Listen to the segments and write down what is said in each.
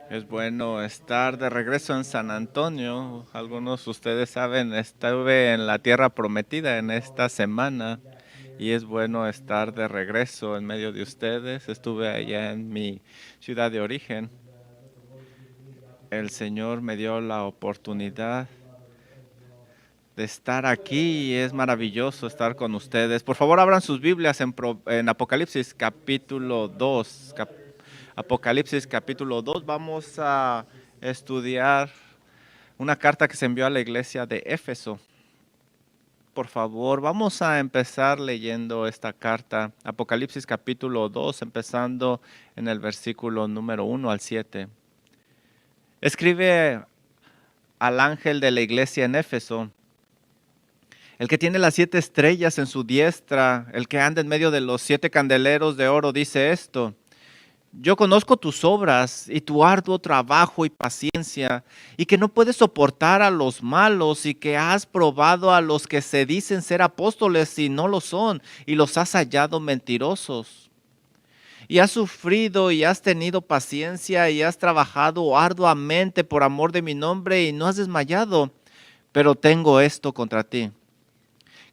Es bueno estar de regreso en San Antonio. Algunos de ustedes saben, estuve en la tierra prometida en esta semana y es bueno estar de regreso en medio de ustedes. Estuve allá en mi ciudad de origen. El Señor me dio la oportunidad de estar aquí y es maravilloso estar con ustedes. Por favor, abran sus Biblias en Apocalipsis capítulo 2. Apocalipsis capítulo 2. Vamos a estudiar una carta que se envió a la iglesia de Éfeso. Por favor, vamos a empezar leyendo esta carta, Apocalipsis capítulo 2, empezando en el versículo número 1 al 7. Escribe al ángel de la iglesia en Éfeso, el que tiene las 7 estrellas en su diestra, el que anda en medio de los 7 candeleros de oro, dice esto: Yo conozco tus obras y tu arduo trabajo y paciencia, y que no puedes soportar a los malos, y que has probado a los que se dicen ser apóstoles y no lo son, y los has hallado mentirosos. Y has sufrido y has tenido paciencia y has trabajado arduamente por amor de mi nombre y no has desmayado. Pero tengo esto contra ti,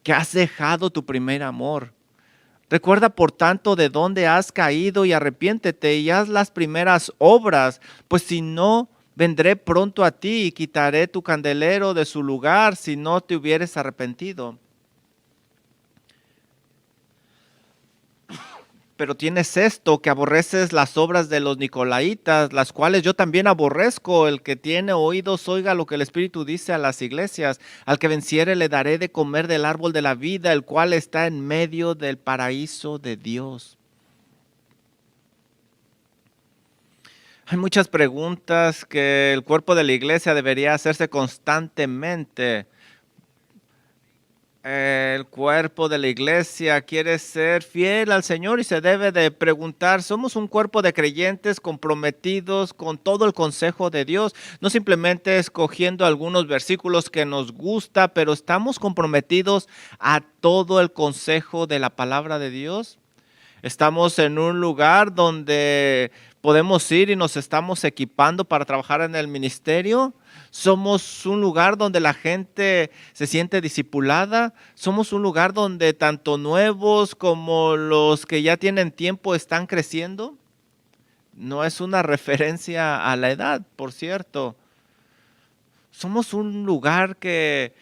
que has dejado tu primer amor. Recuerda, por tanto, de dónde has caído y arrepiéntete y haz las primeras obras, pues si no, vendré pronto a ti y quitaré tu candelero de su lugar si no te hubieres arrepentido. Pero tienes esto, que aborreces las obras de los nicolaítas, las cuales yo también aborrezco. El que tiene oídos oiga lo que el Espíritu dice a las iglesias. Al que venciere le daré de comer del árbol de la vida, el cual está en medio del paraíso de Dios. Hay muchas preguntas que el cuerpo de la iglesia debería hacerse constantemente. El cuerpo de la iglesia quiere ser fiel al Señor y se debe de preguntar, ¿somos un cuerpo de creyentes comprometidos con todo el consejo de Dios? No simplemente escogiendo algunos versículos que nos gusta, pero estamos comprometidos a todo el consejo de la palabra de Dios. Estamos en un lugar donde podemos ir y nos estamos equipando para trabajar en el ministerio. Somos un lugar donde la gente se siente discipulada. Somos un lugar donde tanto nuevos como los que ya tienen tiempo están creciendo. No es una referencia a la edad, por cierto. Somos un lugar que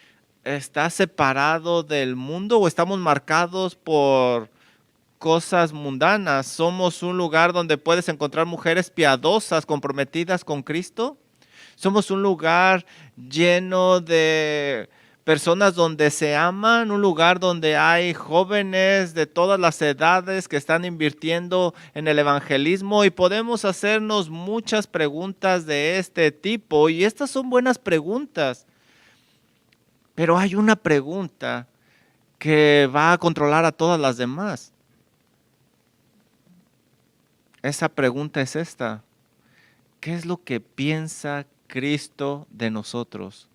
está separado del mundo o estamos marcados por cosas mundanas. Somos un lugar donde puedes encontrar mujeres piadosas, comprometidas con Cristo. Somos un lugar lleno de personas donde se aman, un lugar donde hay jóvenes de todas las edades que están invirtiendo en el evangelismo y podemos hacernos muchas preguntas de este tipo y estas son buenas preguntas. Pero hay una pregunta que va a controlar a todas las demás. Esa pregunta es esta: ¿qué es lo que piensa Cristo de nosotros?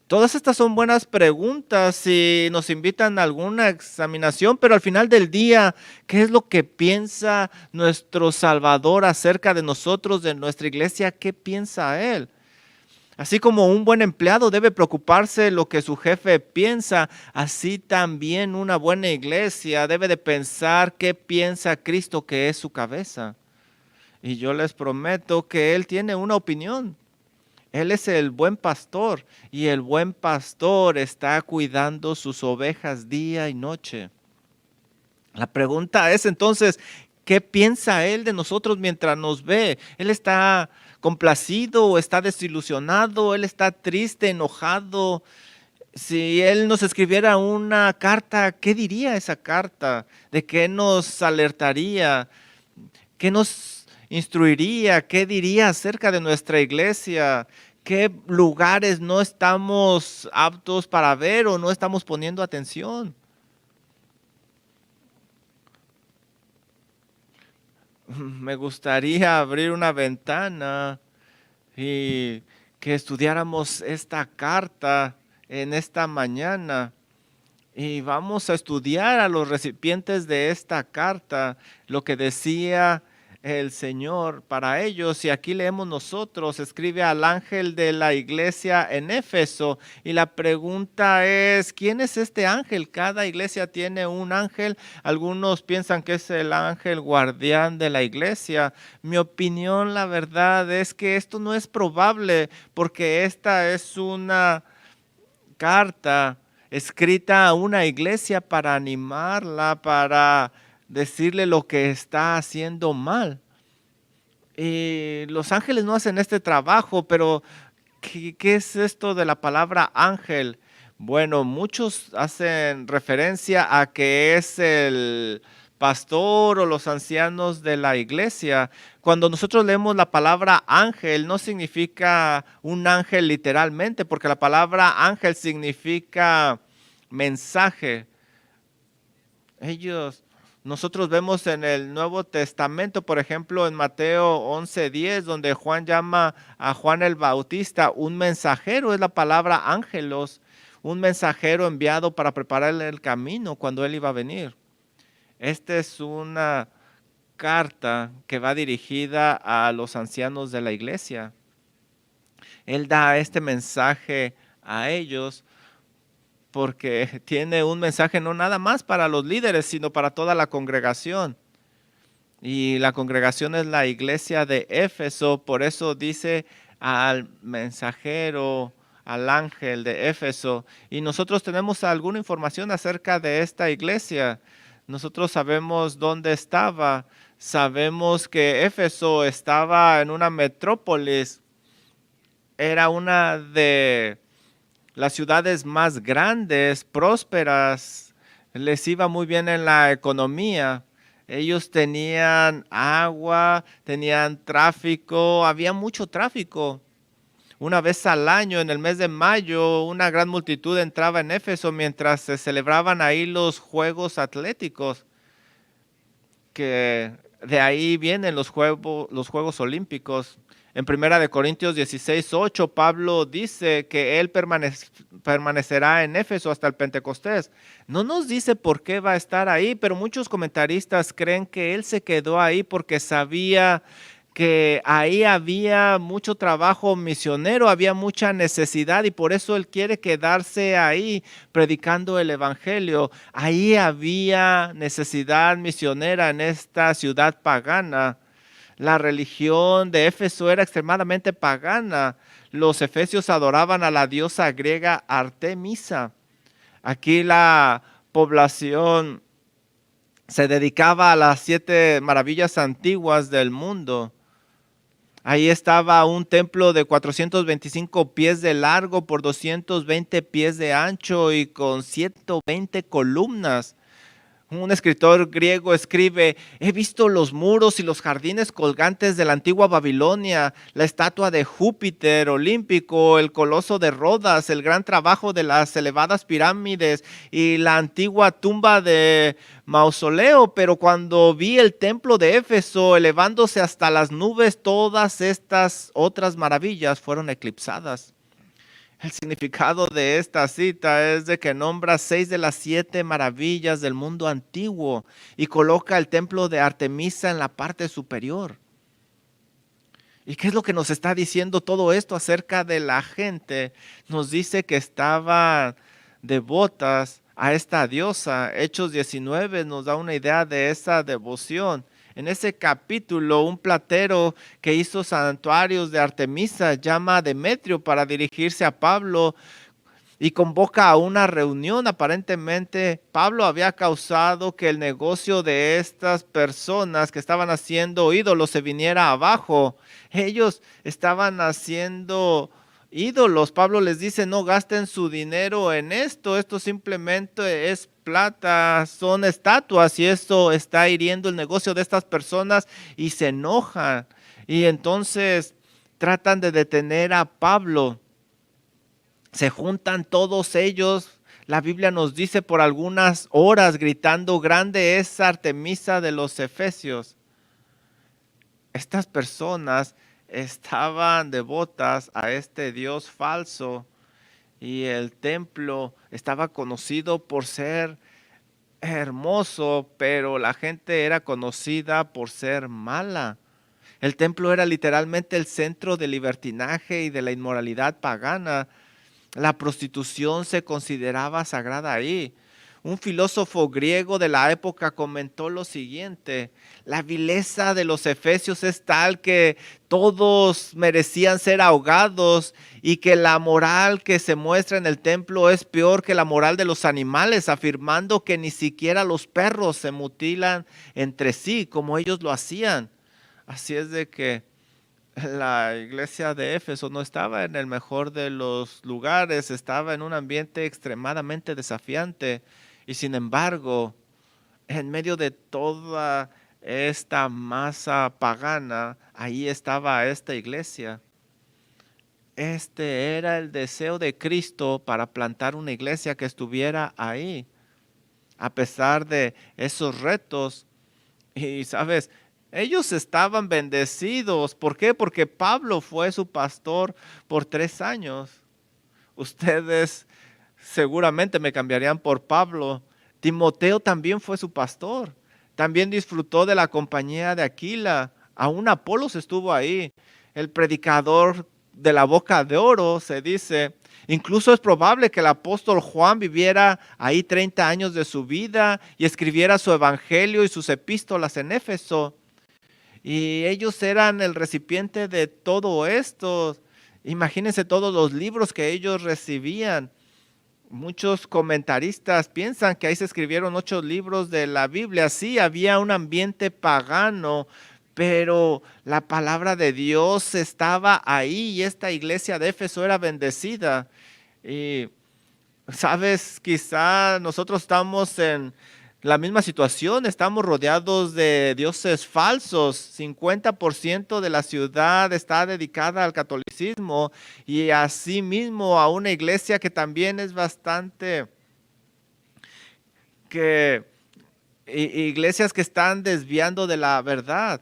Todas estas son buenas preguntas y nos invitan a alguna examinación, pero al final del día, ¿qué es lo que piensa nuestro Salvador acerca de nosotros, de nuestra iglesia? ¿Qué piensa Él? Así como un buen empleado debe preocuparse lo que su jefe piensa, así también una buena iglesia debe de pensar qué piensa Cristo, que es su cabeza. Y yo les prometo que Él tiene una opinión. Él es el buen pastor y el buen pastor está cuidando sus ovejas día y noche. La pregunta es entonces, ¿qué piensa Él de nosotros mientras nos ve? ¿Él está complacido o está desilusionado? ¿Él está triste, enojado? Si Él nos escribiera una carta, ¿qué diría esa carta? ¿De qué nos alertaría? ¿Qué nos instruiría? ¿Qué diría acerca de nuestra iglesia? ¿Qué lugares no estamos aptos para ver o no estamos poniendo atención? Me gustaría abrir una ventana y que estudiáramos esta carta en esta mañana. Y vamos a estudiar a los recipientes de esta carta, lo que decía el Señor para ellos. Y aquí leemos nosotros, escribe al ángel de la iglesia en Éfeso. Y la pregunta es, ¿quién es este ángel? Cada iglesia tiene un ángel. Algunos piensan que es el ángel guardián de la iglesia. Mi opinión, la verdad, es que esto no es probable porque esta es una carta escrita a una iglesia para animarla, para decirle lo que está haciendo mal. Y los ángeles no hacen este trabajo, pero ¿qué es esto de la palabra ángel? Bueno, muchos hacen referencia a que es el pastor o los ancianos de la iglesia. Cuando nosotros leemos la palabra ángel, no significa un ángel literalmente, porque la palabra ángel significa mensaje. Nosotros vemos en el Nuevo Testamento, por ejemplo, en Mateo 11:10, donde Juan llama a Juan el Bautista un mensajero, es la palabra ángelos, un mensajero enviado para prepararle el camino cuando él iba a venir. Esta es una carta que va dirigida a los ancianos de la iglesia. Él da este mensaje a ellos porque tiene un mensaje no nada más para los líderes, sino para toda la congregación. Y la congregación es la iglesia de Éfeso, por eso dice al mensajero, al ángel de Éfeso. Y nosotros tenemos alguna información acerca de esta iglesia. Nosotros sabemos dónde estaba. Sabemos que Éfeso estaba en una metrópolis. Era una de las ciudades más grandes, prósperas, les iba muy bien en la economía. Ellos tenían agua, tenían tráfico, había mucho tráfico. Una vez al año, en el mes de mayo, una gran multitud entraba en Éfeso mientras se celebraban ahí los Juegos Atléticos, que de ahí vienen los Juegos Olímpicos. En Primera de Corintios 16:8, Pablo dice que él permanecerá en Éfeso hasta el Pentecostés. No nos dice por qué va a estar ahí, pero muchos comentaristas creen que él se quedó ahí porque sabía que ahí había mucho trabajo misionero, había mucha necesidad y por eso él quiere quedarse ahí predicando el evangelio. Ahí había necesidad misionera en esta ciudad pagana. La religión de Éfeso era extremadamente pagana. Los efesios adoraban a la diosa griega Artemisa. Aquí la población se dedicaba a las 7 maravillas antiguas del mundo. Ahí estaba un templo de 425 pies de largo por 220 pies de ancho y con 120 columnas. Un escritor griego escribe: he visto los muros y los jardines colgantes de la antigua Babilonia, la estatua de Júpiter olímpico, el coloso de Rodas, el gran trabajo de las elevadas pirámides y la antigua tumba de mausoleo. Pero cuando vi el templo de Éfeso elevándose hasta las nubes, todas estas otras maravillas fueron eclipsadas. El significado de esta cita es de que nombra 6 de las 7 maravillas del mundo antiguo y coloca el templo de Artemisa en la parte superior. ¿Y qué es lo que nos está diciendo todo esto acerca de la gente? Nos dice que estaban devotas a esta diosa. Hechos 19 nos da una idea de esa devoción. En ese capítulo, un platero que hizo santuarios de Artemisa llama a Demetrio para dirigirse a Pablo y convoca a una reunión. Aparentemente, Pablo había causado que el negocio de estas personas que estaban haciendo ídolos se viniera abajo. Ellos estaban haciendo ídolos. Pablo les dice: no gasten su dinero en esto, esto simplemente es plata, son estatuas y esto está hiriendo el negocio de estas personas y se enojan. Y entonces tratan de detener a Pablo. Se juntan todos ellos, la Biblia nos dice, por algunas horas gritando: grande es Artemisa de los Efesios. Estas personas estaban devotas a este Dios falso y el templo estaba conocido por ser hermoso, pero la gente era conocida por ser mala. El templo era literalmente el centro del libertinaje y de la inmoralidad pagana. La prostitución se consideraba sagrada ahí. Un filósofo griego de la época comentó lo siguiente: la vileza de los efesios es tal que todos merecían ser ahogados y que la moral que se muestra en el templo es peor que la moral de los animales, afirmando que ni siquiera los perros se mutilan entre sí como ellos lo hacían. Así es de que la iglesia de Éfeso no estaba en el mejor de los lugares, estaba en un ambiente extremadamente desafiante. Y sin embargo, en medio de toda esta masa pagana, ahí estaba esta iglesia. Este era el deseo de Cristo para plantar una iglesia que estuviera ahí, a pesar de esos retos. Y sabes, ellos estaban bendecidos. ¿Por qué? Porque Pablo fue su pastor por 3 años. Ustedes seguramente me cambiarían por Pablo. Timoteo también fue su pastor. También disfrutó de la compañía de Aquila. Aún Apolos estuvo ahí. El predicador de la boca de oro, se dice. Incluso es probable que el apóstol Juan viviera ahí 30 años de su vida y escribiera su evangelio y sus epístolas en Éfeso. Y ellos eran el recipiente de todo esto. Imagínense todos los libros que ellos recibían. Muchos comentaristas piensan que ahí se escribieron 8 libros de la Biblia. Sí, había un ambiente pagano, pero la palabra de Dios estaba ahí y esta iglesia de Éfeso era bendecida. Y sabes, quizá nosotros estamos en la misma situación, estamos rodeados de dioses falsos. 50% de la ciudad está dedicada al catolicismo y asimismo a una iglesia que también es bastante, que iglesias que están desviando de la verdad.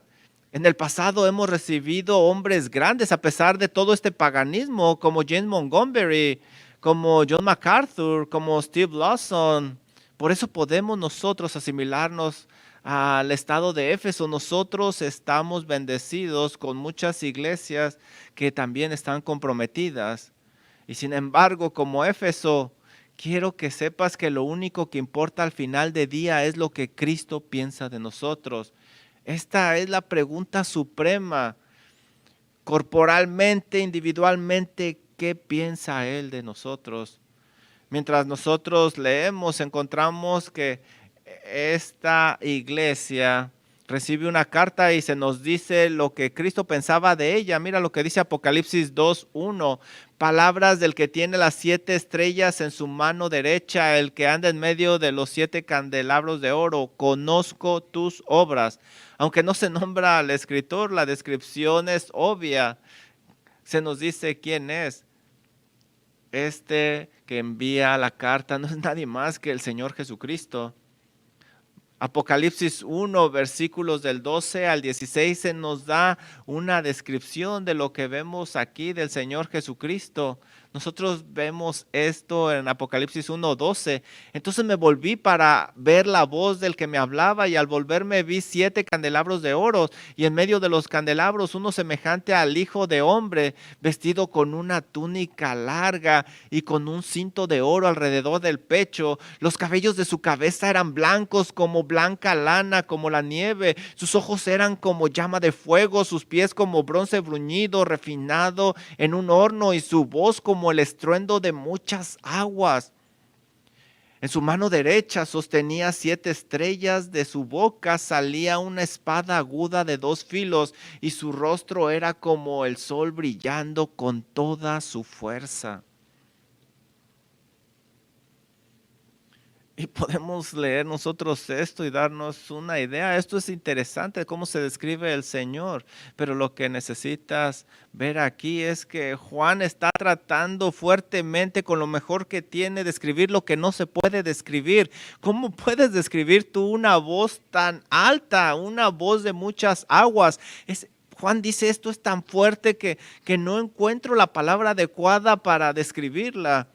En el pasado hemos recibido hombres grandes a pesar de todo este paganismo, como James Montgomery, como John MacArthur, como Steve Lawson. Por eso podemos nosotros asimilarnos al estado de Éfeso. Nosotros estamos bendecidos con muchas iglesias que también están comprometidas. Y sin embargo, como Éfeso, quiero que sepas que lo único que importa al final de día es lo que Cristo piensa de nosotros. Esta es la pregunta suprema. Corporalmente, individualmente, ¿qué piensa Él de nosotros? Mientras nosotros leemos, encontramos que esta iglesia recibe una carta y se nos dice lo que Cristo pensaba de ella. Mira lo que dice Apocalipsis 2:1. Palabras del que tiene las 7 estrellas en su mano derecha, el que anda en medio de los 7 candelabros de oro. Conozco tus obras. Aunque no se nombra al escritor, la descripción es obvia. Se nos dice quién es. Este que envía la carta no es nadie más que el Señor Jesucristo. Apocalipsis 1, versículos del 12 al 16 se nos da una descripción de lo que vemos aquí del Señor Jesucristo. Nosotros vemos esto en Apocalipsis 1:12. Entonces me volví para ver la voz del que me hablaba y al volverme vi 7 candelabros de oro y en medio de los candelabros uno semejante al Hijo de Hombre, vestido con una túnica larga y con un cinto de oro alrededor del pecho. Los cabellos de su cabeza eran blancos como blanca lana, como la nieve. Sus ojos eran como llama de fuego, sus pies como bronce bruñido, refinado en un horno, y su voz como el estruendo de muchas aguas. En su mano derecha sostenía 7 estrellas, de su boca salía una espada aguda de 2 filos, y su rostro era como el sol brillando con toda su fuerza. Y podemos leer nosotros esto y darnos una idea. Esto es interesante, cómo se describe el Señor. Pero lo que necesitas ver aquí es que Juan está tratando fuertemente con lo mejor que tiene, describir lo que no se puede describir. ¿Cómo puedes describir tú una voz tan alta, una voz de muchas aguas? Juan dice, esto es tan fuerte que no encuentro la palabra adecuada para describirla.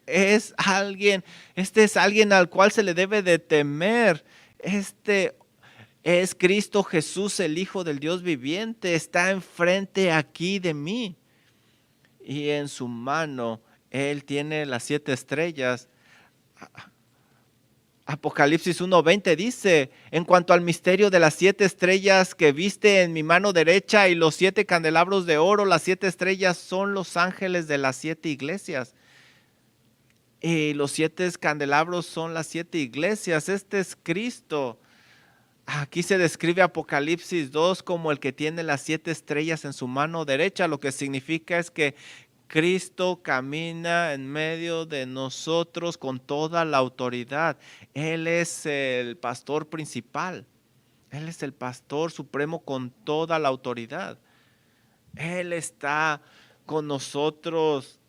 este es alguien al cual se le debe de temer. Este es Cristo Jesús, el Hijo del Dios viviente, está enfrente aquí de mí. Y en su mano Él tiene las 7 estrellas. Apocalipsis 1:20 dice, en cuanto al misterio de las 7 estrellas que viste en mi mano derecha y los 7 candelabros de oro, las 7 estrellas son los ángeles de las 7 iglesias. Y los 7 candelabros son las 7 iglesias. Este es Cristo. Aquí se describe Apocalipsis 2 como el que tiene las 7 estrellas en su mano derecha. Lo que significa es que Cristo camina en medio de nosotros con toda la autoridad. Él es el pastor principal. Él es el pastor supremo con toda la autoridad. Él está con nosotros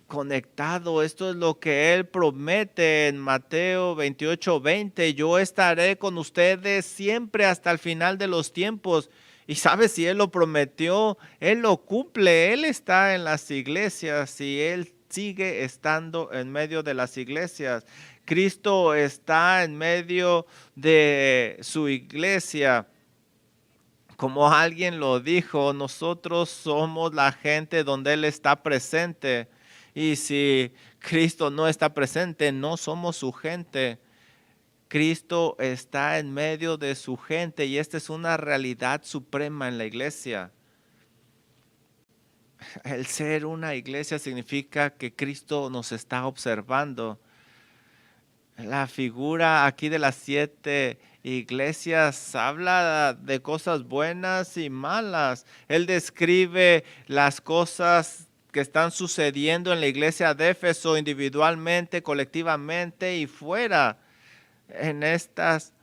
conectado. Esto es lo que Él promete en Mateo 28:20. Yo estaré con ustedes siempre hasta el final de los tiempos. Y sabes, si Él lo prometió, Él lo cumple. Él está en las iglesias y Él sigue estando en medio de las iglesias. Cristo está en medio de su iglesia. Como alguien lo dijo, nosotros somos la gente donde Él está presente. Y si Cristo no está presente, no somos su gente. Cristo está en medio de su gente y esta es una realidad suprema en la iglesia. El ser una iglesia significa que Cristo nos está observando. La figura aquí de las 7 iglesias habla de cosas buenas y malas. Él describe las cosas que están sucediendo en la iglesia de Éfeso individualmente, colectivamente y fuera. En estas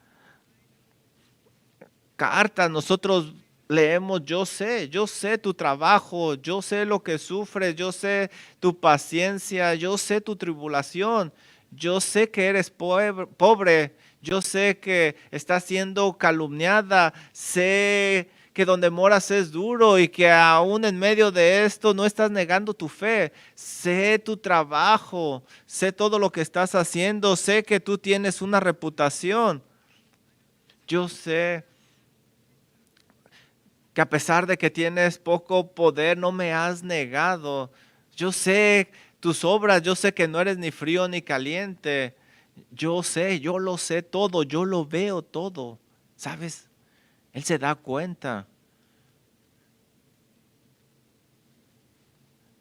cartas nosotros leemos, yo sé tu trabajo, yo sé lo que sufres, yo sé tu paciencia, yo sé tu tribulación, yo sé que eres pobre, yo sé que estás siendo calumniada, sé que donde moras es duro y que aún en medio de esto no estás negando tu fe. Sé tu trabajo, sé todo lo que estás haciendo, sé que tú tienes una reputación. Yo sé que a pesar de que tienes poco poder, no me has negado. Yo sé tus obras, yo sé que no eres ni frío ni caliente. Yo sé, yo lo sé todo, yo lo veo todo. ¿Sabes? Él se da cuenta.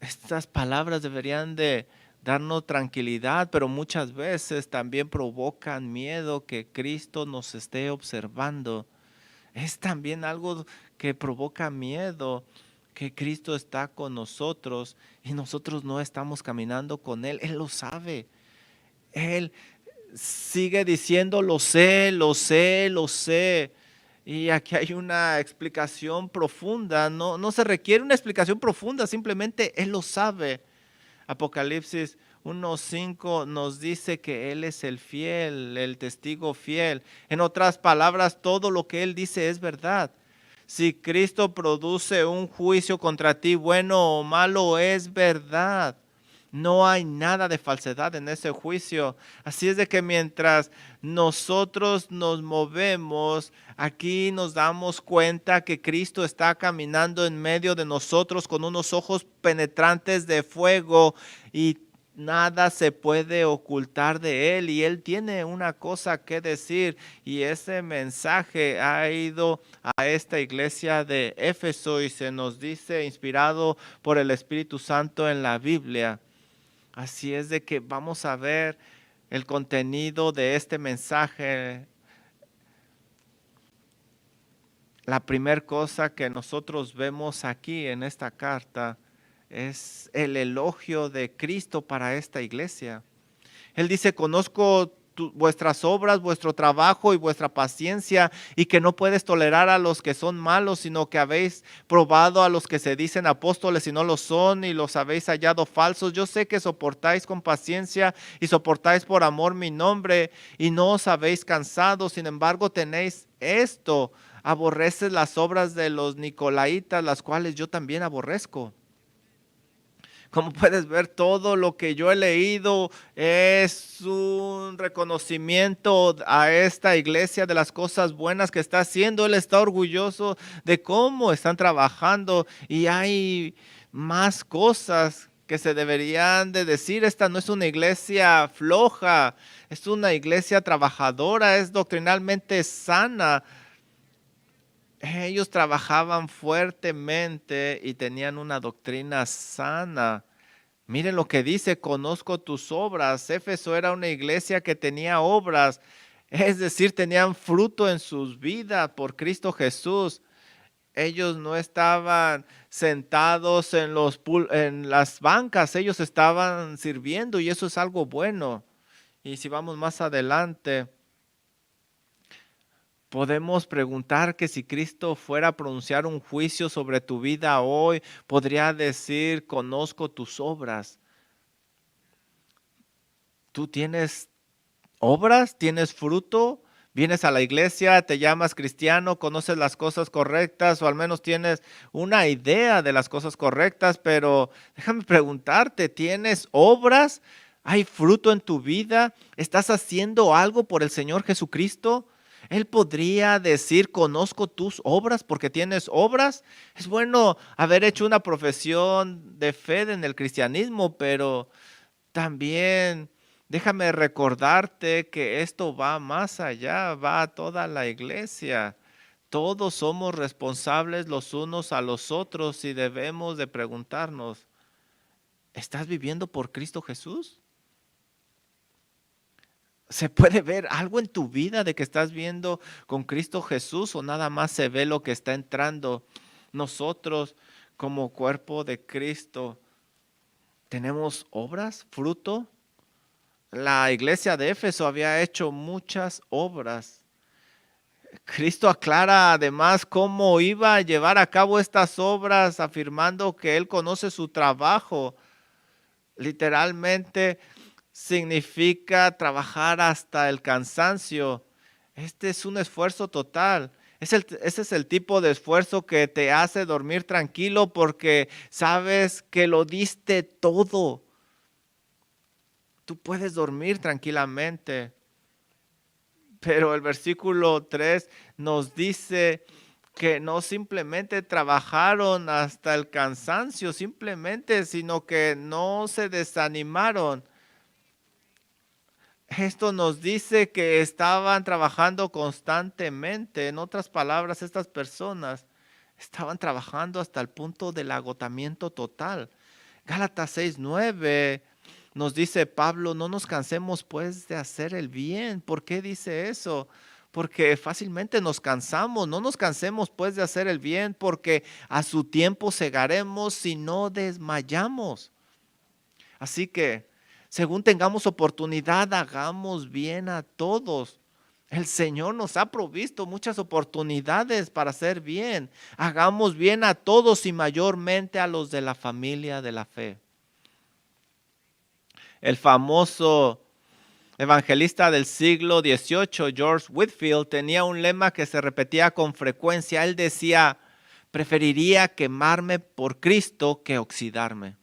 Estas palabras deberían de darnos tranquilidad, pero muchas veces también provocan miedo que Cristo nos esté observando. Es también algo que provoca miedo, que Cristo está con nosotros y nosotros no estamos caminando con Él. Él lo sabe. Él sigue diciendo, lo sé, lo sé, lo sé. Y aquí hay una explicación profunda. No se requiere una explicación profunda, simplemente Él lo sabe. Apocalipsis 1:5 nos dice que Él es el fiel, el testigo fiel. En otras palabras, todo lo que Él dice es verdad. Si Cristo produce un juicio contra ti, bueno o malo, es verdad. No hay nada de falsedad en ese juicio. Así es de que mientras nosotros nos movemos, aquí nos damos cuenta que Cristo está caminando en medio de nosotros con unos ojos penetrantes de fuego y nada se puede ocultar de Él. Y Él tiene una cosa que decir y ese mensaje ha ido a esta iglesia de Éfeso y se nos dice inspirado por el Espíritu Santo en la Biblia. Así es de que vamos a ver el contenido de este mensaje. La primera cosa que nosotros vemos aquí en esta carta es el elogio de Cristo para esta iglesia. Él dice, conozco vuestras obras, vuestro trabajo y vuestra paciencia, y que no puedes tolerar a los que son malos, sino que habéis probado a los que se dicen apóstoles y no lo son, y los habéis hallado falsos. Yo sé que soportáis con paciencia y soportáis por amor mi nombre, y no os habéis cansado. Sin embargo, tenéis esto: aborreces las obras de los Nicolaitas, las cuales yo también aborrezco. Como puedes ver, todo lo que yo he leído es un reconocimiento a esta iglesia de las cosas buenas que está haciendo. Él está orgulloso de cómo están trabajando y hay más cosas que se deberían de decir. Esta no es una iglesia floja, es una iglesia trabajadora, es doctrinalmente sana. Ellos trabajaban fuertemente y tenían una doctrina sana. Miren lo que dice, conozco tus obras. Éfeso era una iglesia que tenía obras, es decir, tenían fruto en sus vidas por Cristo Jesús. Ellos no estaban sentados en en las bancas, ellos estaban sirviendo y eso es algo bueno. Y si vamos más adelante, podemos preguntar que si Cristo fuera a pronunciar un juicio sobre tu vida hoy, podría decir, conozco tus obras. Tú tienes obras, tienes fruto, vienes a la iglesia, te llamas cristiano, conoces las cosas correctas o al menos tienes una idea de las cosas correctas, pero déjame preguntarte, ¿tienes obras? ¿Hay fruto en tu vida? ¿Estás haciendo algo por el Señor Jesucristo? Él podría decir, conozco tus obras porque tienes obras. Es bueno haber hecho una profesión de fe en el cristianismo, pero también déjame recordarte que esto va más allá, va a toda la iglesia. Todos somos responsables los unos a los otros y debemos de preguntarnos, ¿estás viviendo por Cristo Jesús? ¿Se puede ver algo en tu vida de que estás viendo con Cristo Jesús o nada más se ve lo que está entrando? Nosotros como cuerpo de Cristo, ¿tenemos obras, fruto? La iglesia de Éfeso había hecho muchas obras. Cristo aclara además cómo iba a llevar a cabo estas obras, afirmando que Él conoce su trabajo. Literalmente significa trabajar hasta el cansancio. Este es un esfuerzo total. Ese es el tipo de esfuerzo que te hace dormir tranquilo porque sabes que lo diste todo. Tú puedes dormir tranquilamente. Pero el versículo 3 nos dice que no simplemente trabajaron hasta el cansancio, simplemente, sino que no se desanimaron. Esto nos dice que estaban trabajando constantemente. En otras palabras, estas personas estaban trabajando hasta el punto del agotamiento total. Gálatas 6:9 nos dice Pablo, no nos cansemos pues de hacer el bien. ¿Por qué dice eso? Porque fácilmente nos cansamos. No nos cansemos pues de hacer el bien, porque a su tiempo segaremos si no desmayamos. Así que, según tengamos oportunidad, hagamos bien a todos. El Señor nos ha provisto muchas oportunidades para hacer bien. Hagamos bien a todos y mayormente a los de la familia de la fe. El famoso evangelista del siglo XVIII, George Whitefield, tenía un lema que se repetía con frecuencia. Él decía, preferiría quemarme por Cristo que oxidarme.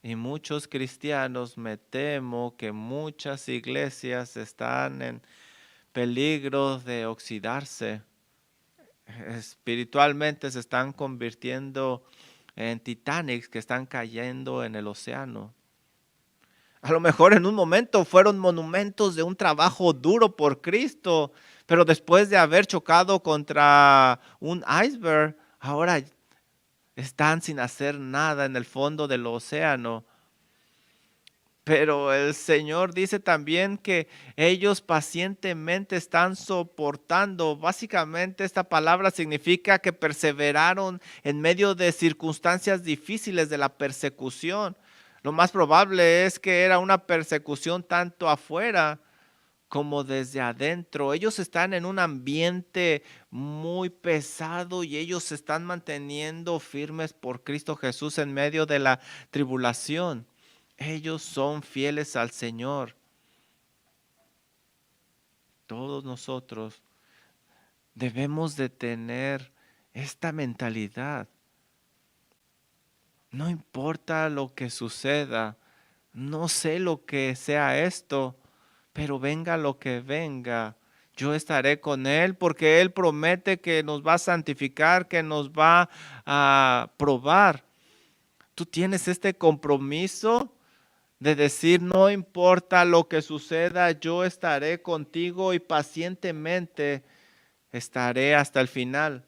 Y muchos cristianos, me temo que muchas iglesias están en peligro de oxidarse. Espiritualmente se están convirtiendo en Titanics que están cayendo en el océano. A lo mejor en un momento fueron monumentos de un trabajo duro por Cristo, pero después de haber chocado contra un iceberg, ahora están sin hacer nada en el fondo del océano. Pero el Señor dice también que ellos pacientemente están soportando. Básicamente esta palabra significa que perseveraron en medio de circunstancias difíciles de la persecución. Lo más probable es que era una persecución tanto afuera como desde adentro. Ellos están en un ambiente muy pesado y ellos se están manteniendo firmes por Cristo Jesús en medio de la tribulación. Ellos son fieles al Señor. Todos nosotros debemos de tener esta mentalidad. No importa lo que suceda, no sé lo que sea esto, pero venga lo que venga, yo estaré con Él porque Él promete que nos va a santificar, que nos va a probar. Tú tienes este compromiso de decir, no importa lo que suceda, yo estaré contigo y pacientemente estaré hasta el final.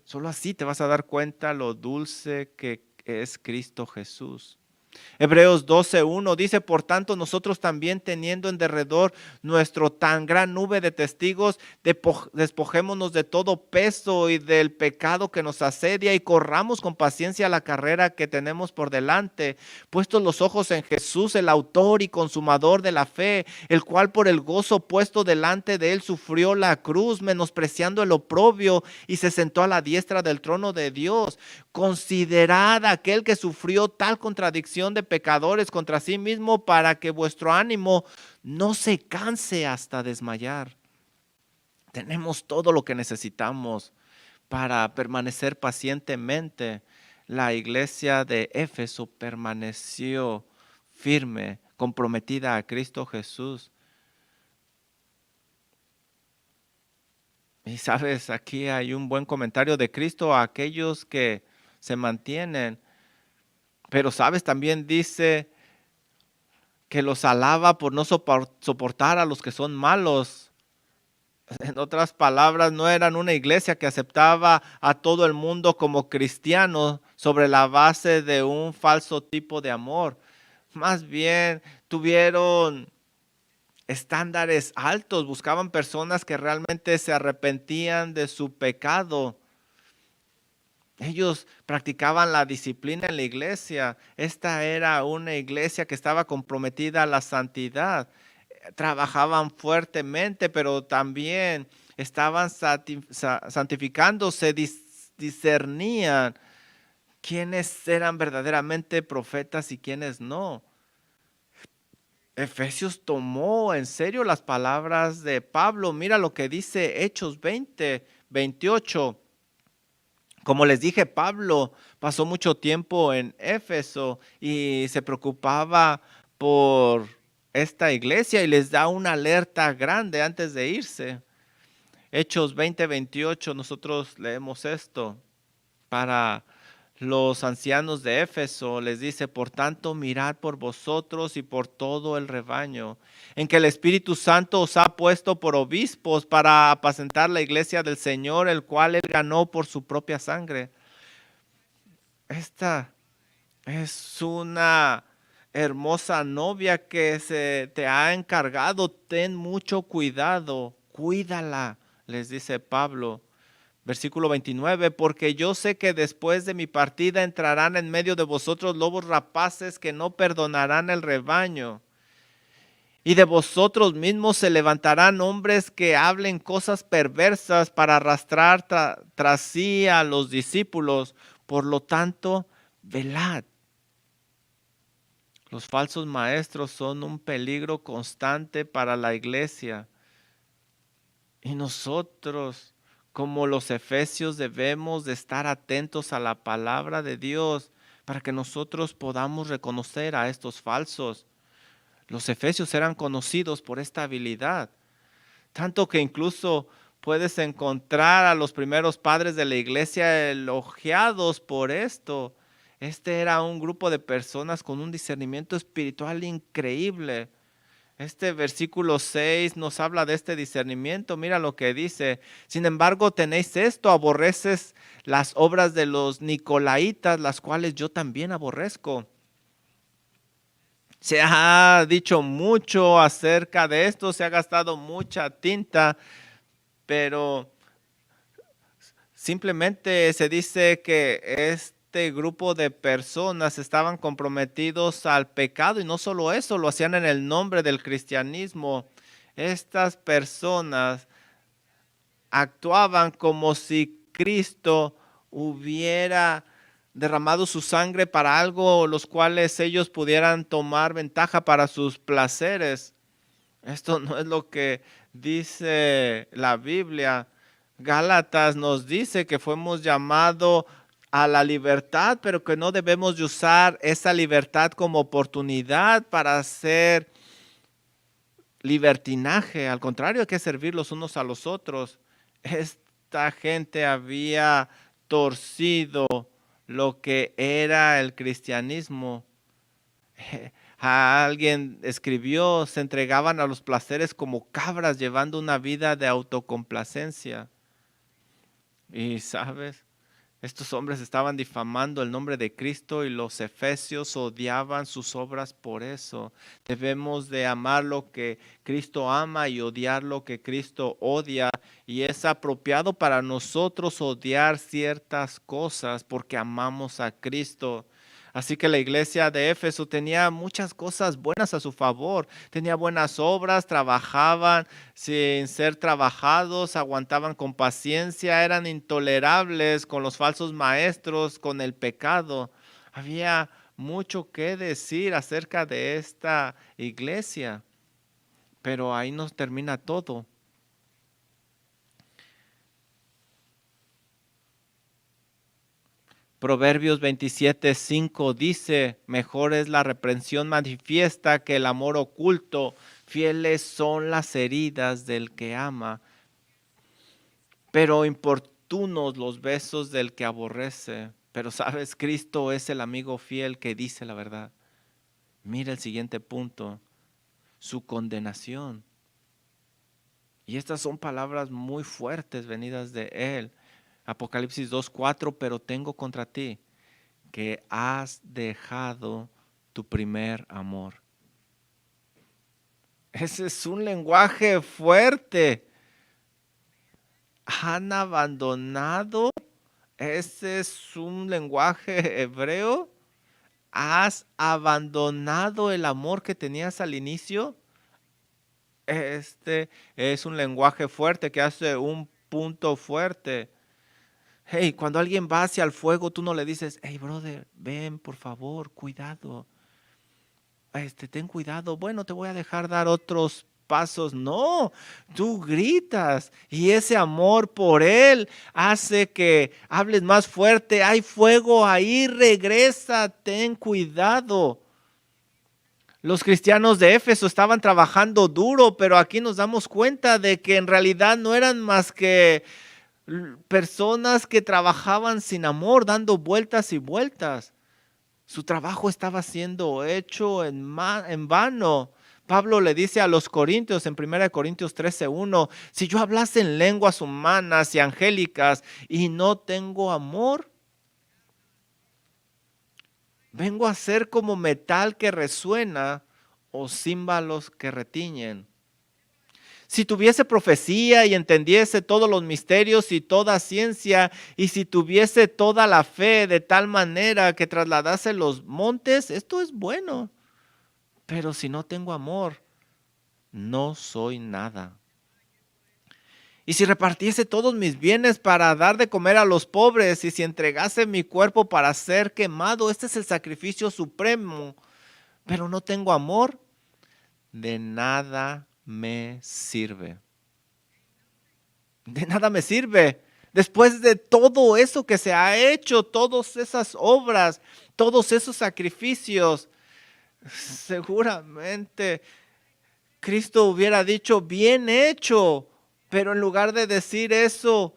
Solo así te vas a dar cuenta lo dulce que es Cristo Jesús. Hebreos 12:1 dice, por tanto, nosotros también teniendo en derredor nuestro tan gran nube de testigos, despojémonos de todo peso y del pecado que nos asedia y corramos con paciencia la carrera que tenemos por delante, puestos los ojos en Jesús, el autor y consumador de la fe, el cual por el gozo puesto delante de él sufrió la cruz, menospreciando el oprobio, y se sentó a la diestra del trono de Dios. Considerad aquel que sufrió tal contradicción de pecadores contra sí mismo, para que vuestro ánimo no se canse hasta desmayar. Tenemos todo lo que necesitamos para permanecer pacientemente. La iglesia de Éfeso permaneció firme, comprometida a Cristo Jesús. Y sabes, aquí hay un buen comentario de Cristo a aquellos que se mantienen. Pero sabes, también dice que los alaba por no soportar a los que son malos. En otras palabras, no eran una iglesia que aceptaba a todo el mundo como cristianos sobre la base de un falso tipo de amor. Más bien tuvieron estándares altos, buscaban personas que realmente se arrepentían de su pecado. Ellos practicaban la disciplina en la iglesia. Esta era una iglesia que estaba comprometida a la santidad. Trabajaban fuertemente, pero también estaban santificándose, discernían quiénes eran verdaderamente profetas y quiénes no. Efesios tomó en serio las palabras de Pablo. Mira lo que dice Hechos 20:28. Como les dije, Pablo pasó mucho tiempo en Éfeso y se preocupaba por esta iglesia y les da una alerta grande antes de irse. Hechos 20:28, nosotros leemos esto para los ancianos de Éfeso. Les dice, por tanto, mirad por vosotros y por todo el rebaño, en que el Espíritu Santo os ha puesto por obispos para apacentar la iglesia del Señor, el cual él ganó por su propia sangre. Esta es una hermosa novia que se te ha encargado. Ten mucho cuidado, cuídala, les dice Pablo. Versículo 29, porque yo sé que después de mi partida entrarán en medio de vosotros lobos rapaces que no perdonarán el rebaño. Y de vosotros mismos se levantarán hombres que hablen cosas perversas para arrastrar tras sí a los discípulos. Por lo tanto, velad. Los falsos maestros son un peligro constante para la iglesia. Y nosotros, como los efesios, debemos de estar atentos a la palabra de Dios para que nosotros podamos reconocer a estos falsos. Los efesios eran conocidos por esta habilidad, tanto que incluso puedes encontrar a los primeros padres de la iglesia elogiados por esto. Este era un grupo de personas con un discernimiento espiritual increíble. Este versículo 6 nos habla de este discernimiento. Mira lo que dice. Sin embargo, tenéis esto, aborreces las obras de los nicolaitas, las cuales yo también aborrezco. Se ha dicho mucho acerca de esto, se ha gastado mucha tinta, pero simplemente se dice que este grupo de personas estaban comprometidos al pecado y no solo eso, lo hacían en el nombre del cristianismo. Estas personas actuaban como si Cristo hubiera derramado su sangre para algo los cuales ellos pudieran tomar ventaja para sus placeres. Esto no es lo que dice la Biblia. Gálatas nos dice que fuimos llamados a la libertad, pero que no debemos de usar esa libertad como oportunidad para hacer libertinaje. Al contrario, hay que servir los unos a los otros. Esta gente había torcido lo que era el cristianismo. Alguien escribió, se entregaban a los placeres como cabras, llevando una vida de autocomplacencia. Y sabes, estos hombres estaban difamando el nombre de Cristo y los efesios odiaban sus obras por eso. Debemos de amar lo que Cristo ama y odiar lo que Cristo odia. Y es apropiado para nosotros odiar ciertas cosas porque amamos a Cristo. Así que la iglesia de Éfeso tenía muchas cosas buenas a su favor. Tenía buenas obras, trabajaban sin ser trabajados, aguantaban con paciencia, eran intolerables con los falsos maestros, con el pecado. Había mucho que decir acerca de esta iglesia, pero ahí nos termina todo. Proverbios 27:5 dice, mejor es la reprensión manifiesta que el amor oculto, fieles son las heridas del que ama, pero importunos los besos del que aborrece. Pero sabes, Cristo es el amigo fiel que dice la verdad. Mira el siguiente punto, su condenación. Y estas son palabras muy fuertes venidas de Él. Apocalipsis 2:4, pero tengo contra ti que has dejado tu primer amor. Ese es un lenguaje fuerte. Han abandonado. Ese es un lenguaje hebreo. Has abandonado el amor que tenías al inicio. Este es un lenguaje fuerte que hace un punto fuerte. Hey, cuando alguien va hacia el fuego, tú no le dices, hey, brother, ven, por favor, cuidado. Ten cuidado. Bueno, te voy a dejar dar otros pasos. No, tú gritas y ese amor por él hace que hables más fuerte. Hay fuego ahí, regresa, ten cuidado. Los cristianos de Éfeso estaban trabajando duro, pero aquí nos damos cuenta de que en realidad no eran más que personas que trabajaban sin amor, dando vueltas y vueltas. Su trabajo estaba siendo hecho en vano. Pablo le dice a los corintios en 1 Corintios 13:1, si yo hablase en lenguas humanas y angélicas y no tengo amor, vengo a ser como metal que resuena o címbalos que retiñen. Si tuviese profecía y entendiese todos los misterios y toda ciencia, y si tuviese toda la fe de tal manera que trasladase los montes, esto es bueno. Pero si no tengo amor, no soy nada. Y si repartiese todos mis bienes para dar de comer a los pobres, y si entregase mi cuerpo para ser quemado, este es el sacrificio supremo, pero no tengo amor, de nada me sirve. De nada me sirve. Después de todo eso que se ha hecho, todas esas obras, todos esos sacrificios, seguramente Cristo hubiera dicho, bien hecho, pero en lugar de decir eso,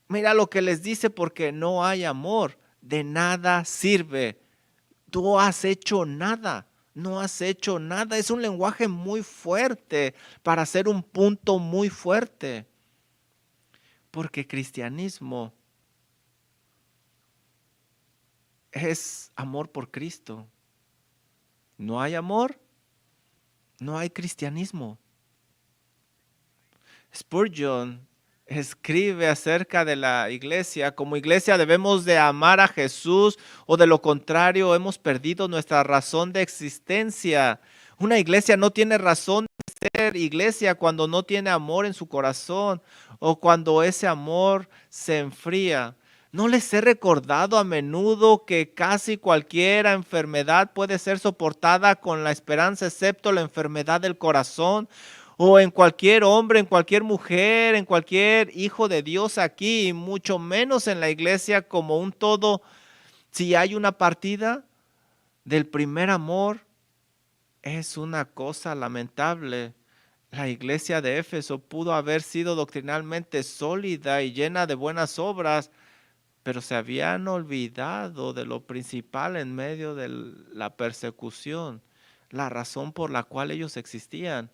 mira lo que les dice, porque no hay amor, de nada sirve. Tú has hecho nada. No has hecho nada. Es un lenguaje muy fuerte para hacer un punto muy fuerte. Porque cristianismo es amor por Cristo. No hay amor, no hay cristianismo. Spurgeon escribe acerca de la iglesia. Como iglesia debemos de amar a Jesús, o de lo contrario hemos perdido nuestra razón de existencia. Una iglesia no tiene razón de ser iglesia cuando no tiene amor en su corazón, o cuando ese amor se enfría. ¿No les he recordado a menudo que casi cualquier enfermedad puede ser soportada con la esperanza, excepto la enfermedad del corazón? o en cualquier hombre, en cualquier mujer, en cualquier hijo de Dios aquí, y mucho menos en la iglesia como un todo. Si hay una partida del primer amor, es una cosa lamentable. La iglesia de Éfeso pudo haber sido doctrinalmente sólida y llena de buenas obras, pero se habían olvidado de lo principal en medio de la persecución, la razón por la cual ellos existían.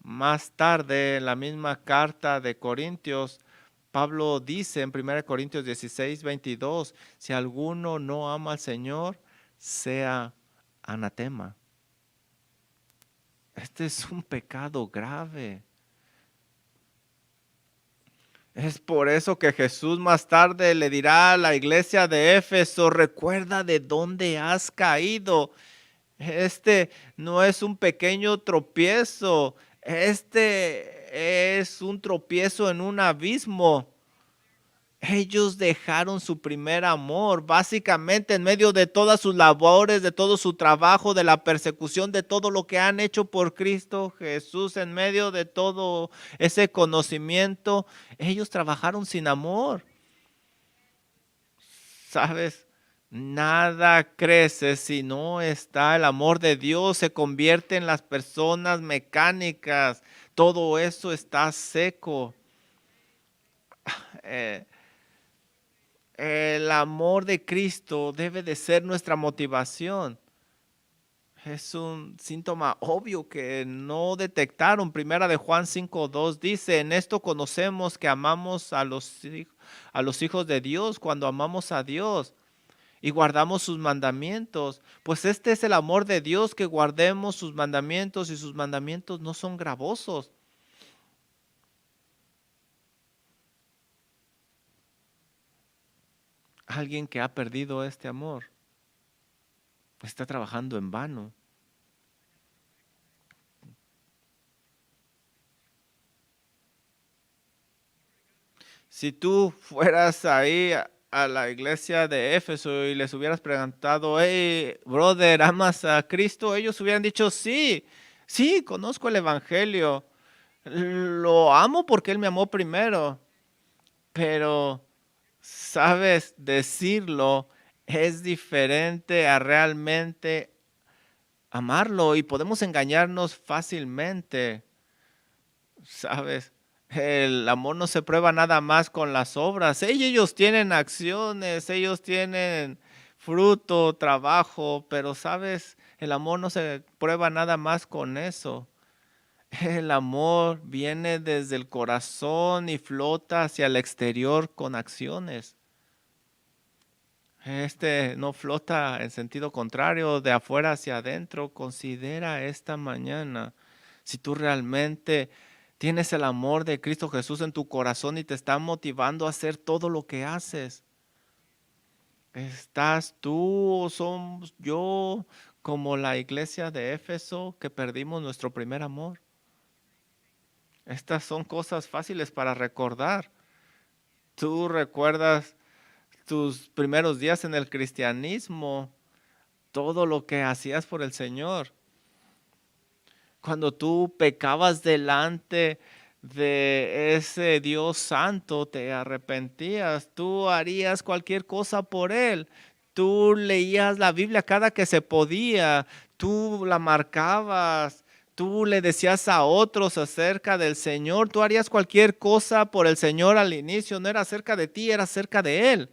Más tarde, en la misma carta de Corintios, Pablo dice en 1 Corintios 16, 22, si alguno no ama al Señor, sea anatema. Este es un pecado grave. Es por eso que Jesús más tarde le dirá a la iglesia de Éfeso, recuerda de dónde has caído. Este no es un pequeño tropiezo, este es un tropiezo en un abismo. Ellos dejaron su primer amor, básicamente en medio de todas sus labores, de todo su trabajo, de la persecución, de todo lo que han hecho por Cristo Jesús, en medio de todo ese conocimiento, ellos trabajaron sin amor. ¿Sabes? Nada crece si no está el amor de Dios, se convierte en las personas mecánicas, todo eso está seco. Eh, el amor de Cristo debe de ser nuestra motivación. Es un síntoma obvio que no detectaron. Primera de Juan 5:2 dice, en esto conocemos que amamos a los hijos de Dios cuando amamos a Dios y guardamos sus mandamientos. Pues este es el amor de Dios, que guardemos sus mandamientos, y sus mandamientos no son gravosos. Alguien que ha perdido este amor está trabajando en vano. Si tú fueras ahí a la iglesia de Éfeso y les hubieras preguntado, hey, brother, ¿amas a Cristo? Ellos hubieran dicho, sí, sí, conozco el Evangelio, lo amo porque Él me amó primero, pero, sabes, decirlo es diferente a realmente amarlo, y podemos engañarnos fácilmente. ¿Sabes? El amor no se prueba nada más con las obras. Ellos tienen acciones, ellos tienen fruto, trabajo, pero sabes, el amor no se prueba nada más con eso. El amor viene desde el corazón y flota hacia el exterior con acciones. Este no flota en sentido contrario, de afuera hacia adentro. Considera esta mañana si tú realmente tienes el amor de Cristo Jesús en tu corazón y te está motivando a hacer todo lo que haces. ¿Estás tú o somos yo como la iglesia de Éfeso que perdimos nuestro primer amor? Estas son cosas fáciles para recordar. Tú recuerdas tus primeros días en el cristianismo, todo lo que hacías por el Señor. Cuando tú pecabas delante de ese Dios santo, te arrepentías, tú harías cualquier cosa por Él. Tú leías la Biblia cada que se podía, tú la marcabas, tú le decías a otros acerca del Señor, tú harías cualquier cosa por el Señor al inicio, no era acerca de ti, era acerca de Él.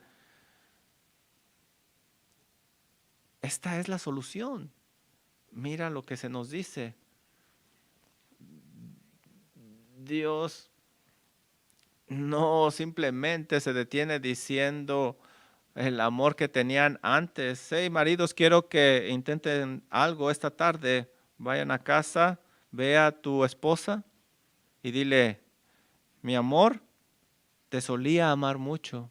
Esta es la solución. Mira lo que se nos dice. Dios no simplemente se detiene diciendo el amor que tenían antes. Hey, maridos, quiero que intenten algo esta tarde. Vayan a casa, ve a tu esposa y dile, mi amor, te solía amar mucho.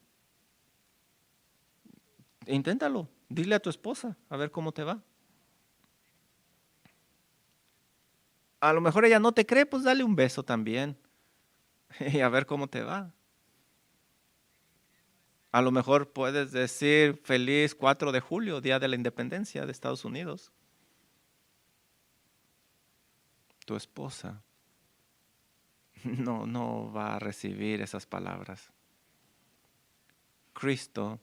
Inténtalo, dile a tu esposa, a ver cómo te va. A lo mejor ella no te cree, pues dale un beso también y a ver cómo te va. A lo mejor puedes decir feliz 4 de julio, Día de la Independencia de Estados Unidos. Tu esposa. no va a recibir esas palabras. Cristo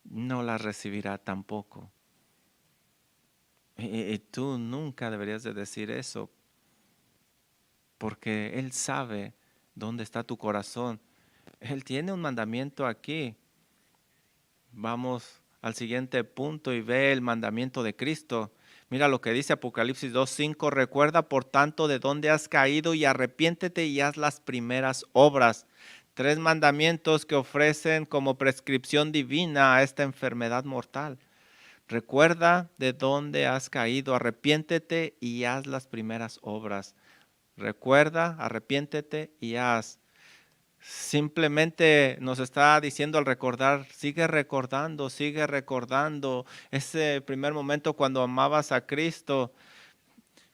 no las recibirá tampoco. Y tú nunca deberías de decir eso, porque Él sabe dónde está tu corazón. Él tiene un mandamiento aquí. Vamos al siguiente punto y ve el mandamiento de Cristo. Mira lo que dice Apocalipsis 2:5. Recuerda por tanto de dónde has caído y arrepiéntete y haz las primeras obras. Tres mandamientos que ofrecen como prescripción divina a esta enfermedad mortal. Recuerda de dónde has caído, arrepiéntete y haz las primeras obras. Recuerda, arrepiéntete y haz. Simplemente nos está diciendo al recordar, sigue recordando ese primer momento cuando amabas a Cristo.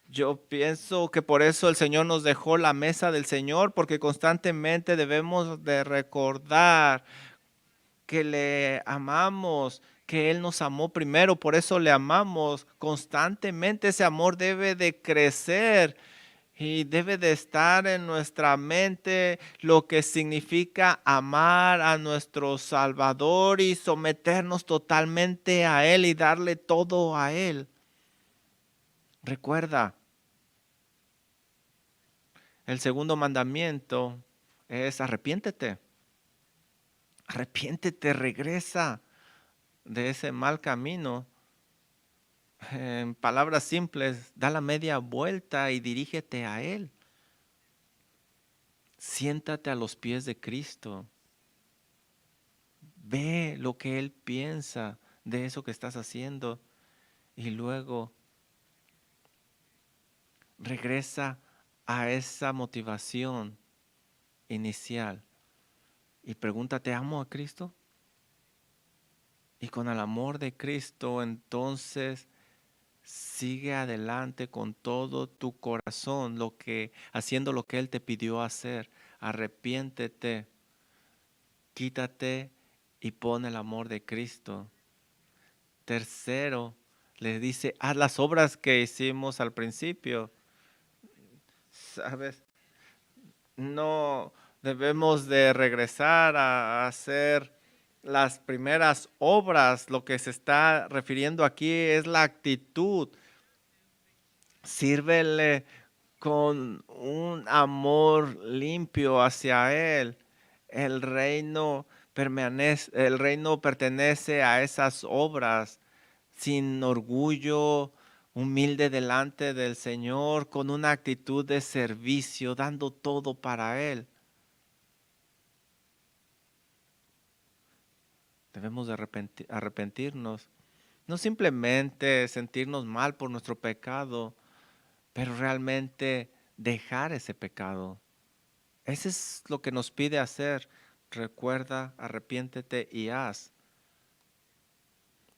Yo pienso que por eso el Señor nos dejó la mesa del Señor, porque constantemente debemos de recordar que le amamos, que Él nos amó primero, por eso le amamos. Constantemente ese amor debe de crecer y debe de estar en nuestra mente lo que significa amar a nuestro Salvador y someternos totalmente a Él y darle todo a Él. Recuerda, el segundo mandamiento es arrepiéntete. Arrepiéntete, regresa de ese mal camino. En palabras simples, da la media vuelta y dirígete a Él. Siéntate a los pies de Cristo. Ve lo que Él piensa de eso que estás haciendo y luego regresa a esa motivación inicial y pregúntate, ¿amo a Cristo? Y con el amor de Cristo, entonces sigue adelante con todo tu corazón, haciendo lo que Él te pidió hacer. Arrepiéntete, quítate y pon el amor de Cristo. Tercero, le dice, haz las obras que hicimos al principio. ¿Sabes? No debemos de regresar a hacer las primeras obras. Lo que se está refiriendo aquí es la actitud. Sírvele con un amor limpio hacia Él. El reino pertenece a esas obras sin orgullo, humilde delante del Señor, con una actitud de servicio, dando todo para Él. Debemos de arrepentirnos, no simplemente sentirnos mal por nuestro pecado, pero realmente dejar ese pecado. Ese es lo que nos pide hacer. Recuerda, arrepiéntete y haz.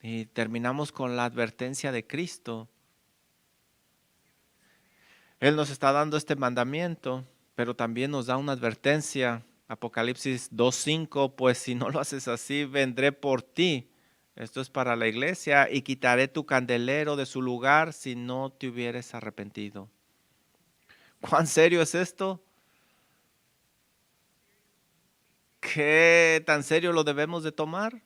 Y terminamos con la advertencia de Cristo. Él nos está dando este mandamiento, pero también nos da una advertencia. Apocalipsis 2:5, pues si no lo haces así, vendré por ti. Esto es para la iglesia y quitaré tu candelero de su lugar si no te hubieres arrepentido. ¿Cuán serio es esto? ¿Qué tan serio lo debemos de tomar?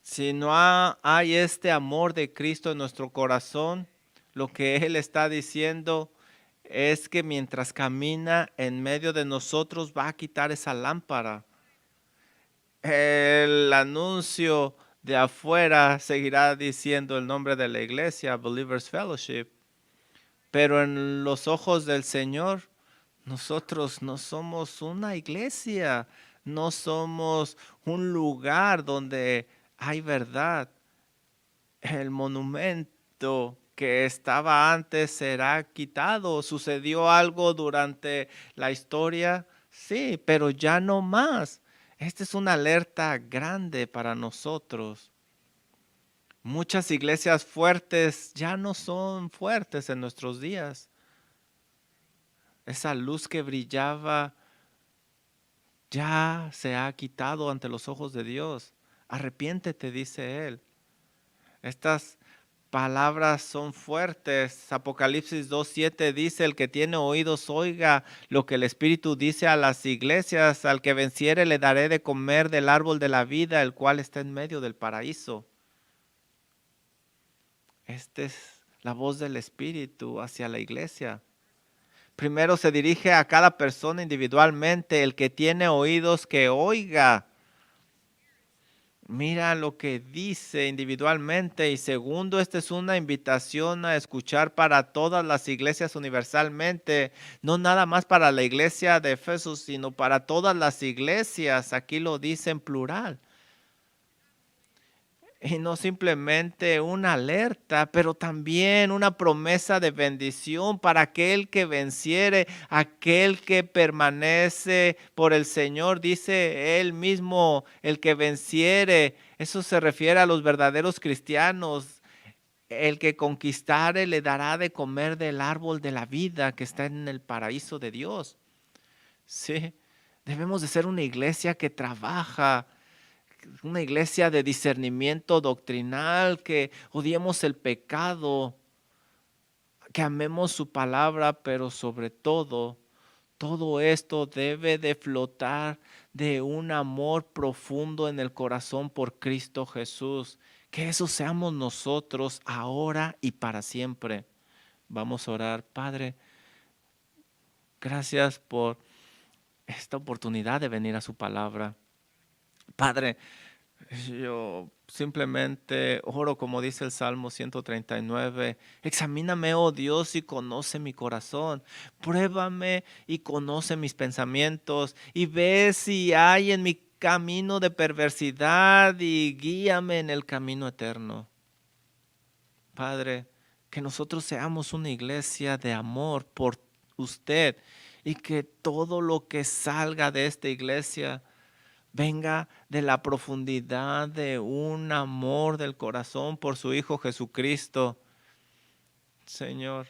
Si no hay este amor de Cristo en nuestro corazón, lo que Él está diciendo es que mientras camina en medio de nosotros va a quitar esa lámpara. El anuncio de afuera seguirá diciendo el nombre de la iglesia, Believers Fellowship, pero en los ojos del Señor, nosotros no somos una iglesia, no somos un lugar donde hay verdad. El monumento que estaba antes será quitado. ¿Sucedió algo durante la historia? Sí, pero ya no más. Esta es una alerta grande para nosotros. Muchas iglesias fuertes ya no son fuertes en nuestros días. Esa luz que brillaba ya se ha quitado ante los ojos de Dios. Arrepiéntete, dice Él. Estas palabras son fuertes. Apocalipsis 2:7 dice, el que tiene oídos oiga lo que el Espíritu dice a las iglesias, al que venciere le daré de comer del árbol de la vida, el cual está en medio del paraíso. Esta es la voz del Espíritu hacia la iglesia. Primero se dirige a cada persona individualmente, el que tiene oídos que oiga. Mira lo que dice individualmente. Y segundo, esta es una invitación a escuchar para todas las iglesias universalmente, no nada más para la iglesia de Efeso, sino para todas las iglesias. Aquí lo dice en plural. Y no simplemente una alerta, pero también una promesa de bendición para aquel que venciere, aquel que permanece por el Señor. Dice él mismo, el que venciere. Eso se refiere a los verdaderos cristianos. El que conquistare le dará de comer del árbol de la vida que está en el paraíso de Dios. Sí, debemos de ser una iglesia que trabaja, una iglesia de discernimiento doctrinal, que odiemos el pecado, que amemos su palabra, pero sobre todo, todo esto debe de flotar de un amor profundo en el corazón por Cristo Jesús. Que eso seamos nosotros ahora y para siempre. Vamos a orar. Padre, gracias por esta oportunidad de venir a su palabra. Padre, yo simplemente oro como dice el Salmo 139. Examíname, oh Dios, y conoce mi corazón. Pruébame y conoce mis pensamientos. Y ve si hay en mi camino de perversidad y guíame en el camino eterno. Padre, que nosotros seamos una iglesia de amor por usted y que todo lo que salga de esta iglesia venga de la profundidad de un amor del corazón por su Hijo Jesucristo. Señor,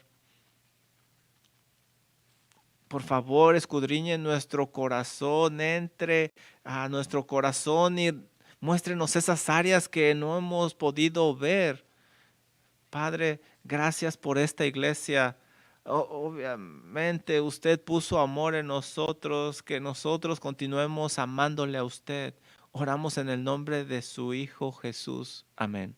por favor, escudriñe nuestro corazón, entre a nuestro corazón y muéstrenos esas áreas que no hemos podido ver. Padre, gracias por esta iglesia. Obviamente usted puso amor en nosotros, que nosotros continuemos amándole a usted. Oramos en el nombre de su Hijo Jesús. Amén.